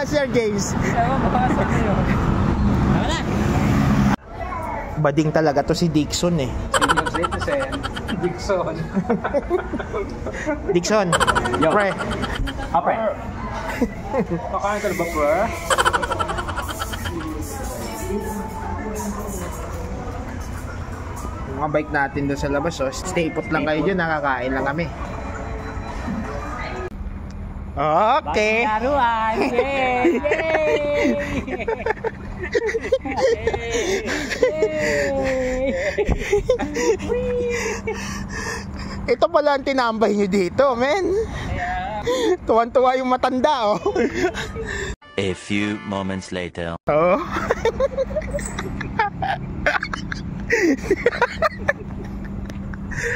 Sir James. Bading talaga to si Dixon eh. Senior citizen. Dixon. Dixon. Yo. Pre. Pre. Pakain ka na ba, pre? Mga bike natin doon sa labas, oh. Stay put lang kayo dyan, nakakain lang kami. Okay. Laruan. Yay! Ito pala ang tinambay nyo dito, men. Tuwan-tuwa yung matanda, oh. A few moments later. Oh.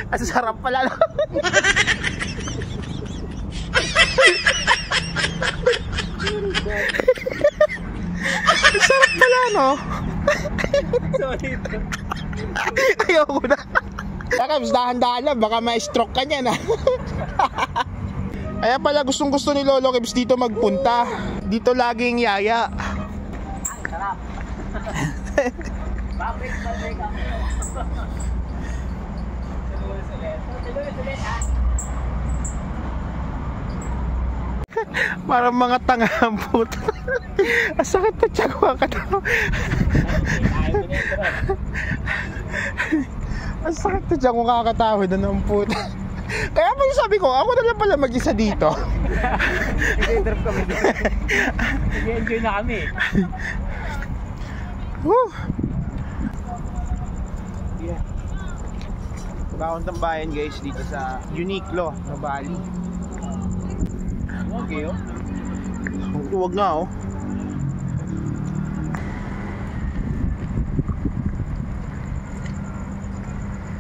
Ang sarap pala. Ang sarap pala, no? Sorry. Ayoko na. Bakit, dahan-dahan lang, baka ma-stroke ka niyan, ha? Kaya pala gustong-gusto ni Lolo Kebs dito magpunta. Dito laging yaya. Ang sarap. Babrik ako. Parang mga tanga ang puto. Ang sakit na tiyan ko katawa. Ang sakit na tiyan ko kakatawa na ng puto. Kaya pa yung sabi ko, ako na lang pala mag-isa dito. Nag-drop kami dito. Nag-enjoy na kami. Yeah. Baon ng bayan guys dito sa Uniqlo sa Bali. Okay, oh. Huwag nga, oh.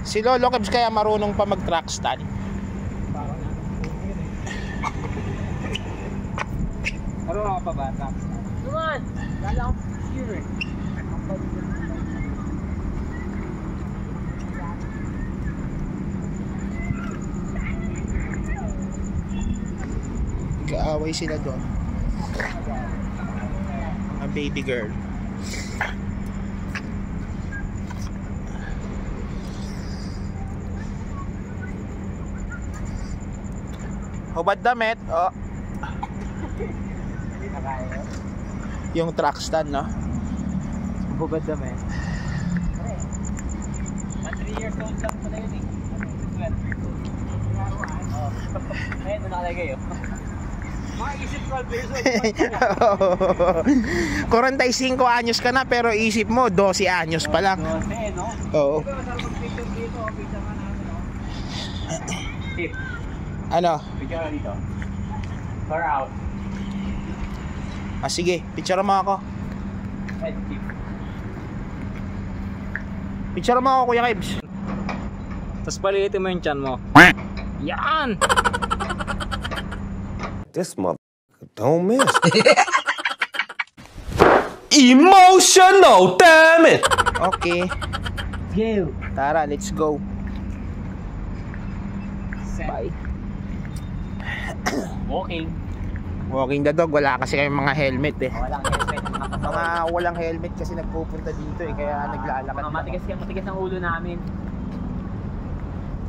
Si Lolo Kebs kaya marunong pa mag-track stand. Marunong ka pa ba? Track stand? Naman! Lala akong here eh. Nag-aaway sila doon. Mga baby girl. Hubad damit, oh. Yung truck stand, no? Hubad damit. 3 years old lang pala yun eh. 12. Ayun, nakalagay yun. Mga isip 12 years old. 45 anyos ka na pero isip mo 12 anyos pa lang. 12, no? Oo. Ano? Picture dito. Far out. Ah, sige, picture mo ako. Picture mo ako, Kuya Kebs. Tapos palitin mo yung chan mo. Yan! This motherfucker don't miss. Emotional, damn it! Okay. Go! Tara, let's go. Bye. Walking the dog, wala kasi kayong mga helmet eh. Walang helmet. Mga walang helmet kasi nagpupunta dito eh, kaya naglalakad. Mga matigas ang ulo namin.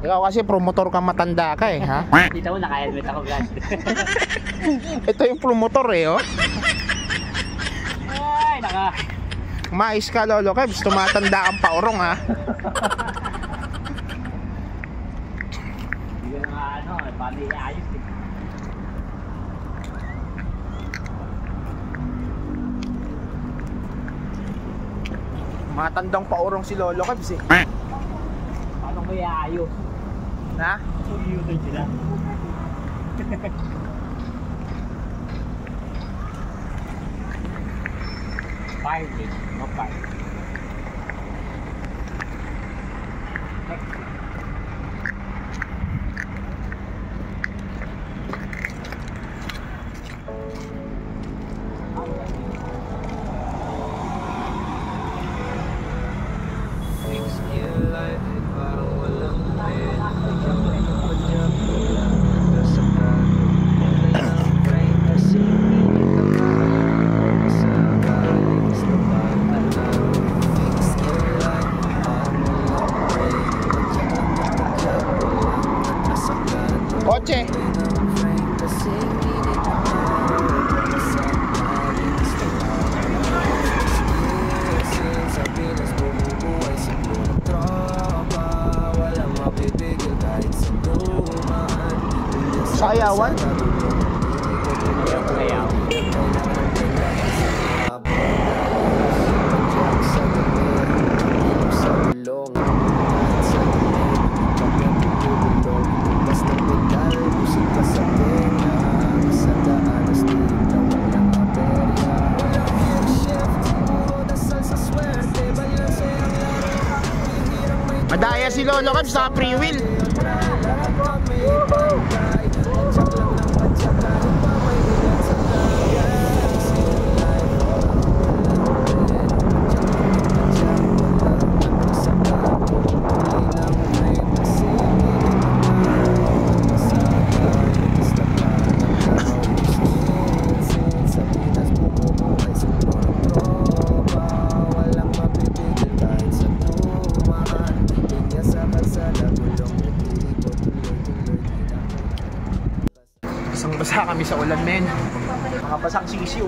Ikaw kasi promotor ka, matanda ka eh, ha? Dito mo, naka-helmet ako, Brad. Ito yung promotor eh, oh. Ay, naka. Mais ka, Lolo Kebs, tumatanda ang paurong, ha? Hindi ko na ano, paano iayos eh. Matandang paurong si Lolo Kebs eh. Paano ko iayos? Ha? Suyutan sila. Fire din, no fire. Kotse. Sayawan? Ayaw. Madaya si Lolo Cab sa free wheel. Basang-basa kami sa ulan, men. Mga basang sisiw.